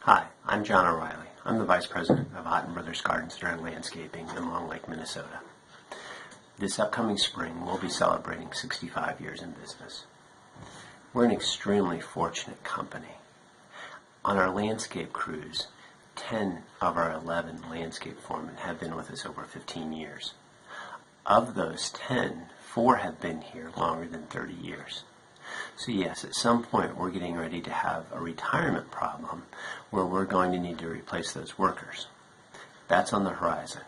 Hi, I'm John O'Reilly. I'm the Vice President of Otten Brothers Garden Center and Landscaping in Long Lake, Minnesota. This upcoming spring, we'll be celebrating 65 years in business. We're an extremely fortunate company. On our landscape crews, 10 of our 11 landscape foremen have been with us over 15 years. Of those 10, 4 have been here longer than 30 years. So yes, at some point we're getting ready to have a retirement problem where we're going to need to replace those workers. That's on the horizon.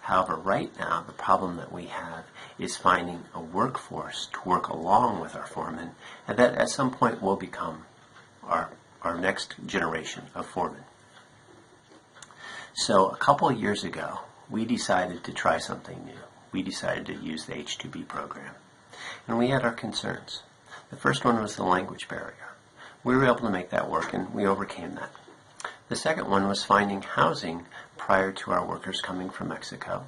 However, right now the problem that we have is finding a workforce to work along with our foremen, and that at some point will become our next generation of foremen. So a couple of years ago, we decided to try something new. We decided to use the H-2B program, and we had our concerns. The first one was the language barrier. We were able to make that work, and we overcame that. The second one was finding housing prior to our workers coming from Mexico.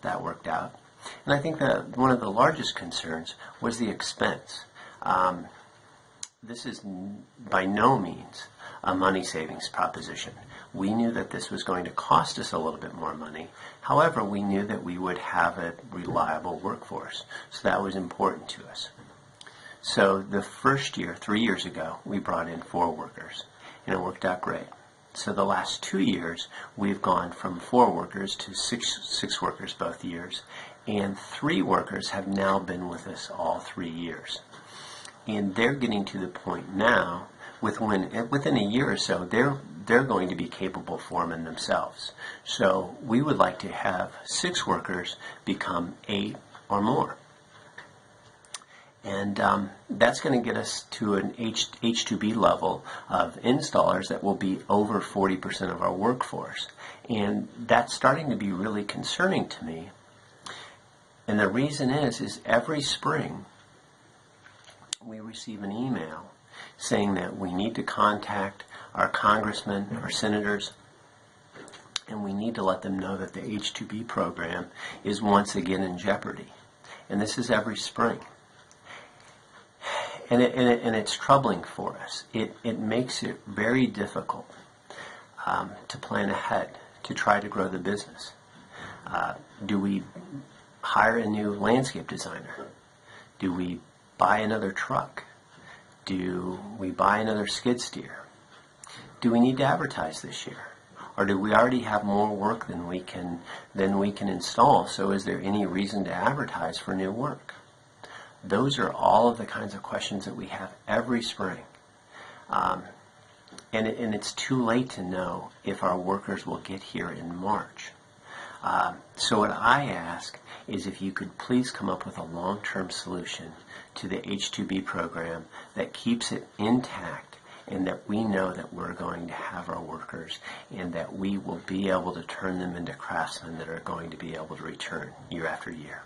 That worked out. And I think that one of the largest concerns was the expense. This is by no means a money savings proposition. We knew that this was going to cost us a little bit more money. However, we knew that we would have a reliable workforce. So that was important to us. So the first year, 3 years ago, we brought in 4 workers, and it worked out great. So the last 2 years, we've gone from 4 workers to six workers both years, and 3 workers have now been with us all 3 years. And they're getting to the point now, within a year or so, they're going to be capable foremen themselves. So we would like to have 6 workers become 8 or more. And that's going to get us to an H-2B level of installers that will be over 40% of our workforce. And that's starting to be really concerning to me. And the reason is every spring we receive an email saying that we need to contact our congressmen, our senators, and we need to let them know that the H-2B program is once again in jeopardy. And this is every spring. And it's troubling for us. It makes it very difficult to plan ahead, to try to grow the business. Do we hire a new landscape designer? Do we buy another truck? Do we buy another skid steer? Do we need to advertise this year? Or do we already have more work than we can install? So is there any reason to advertise for new work? Those are all of the kinds of questions that we have every spring. And it's too late to know if our workers will get here in March. So what I ask is if you could please come up with a long-term solution to the H-2B program that keeps it intact, and that we know that we're going to have our workers and that we will be able to turn them into craftsmen that are going to be able to return year after year.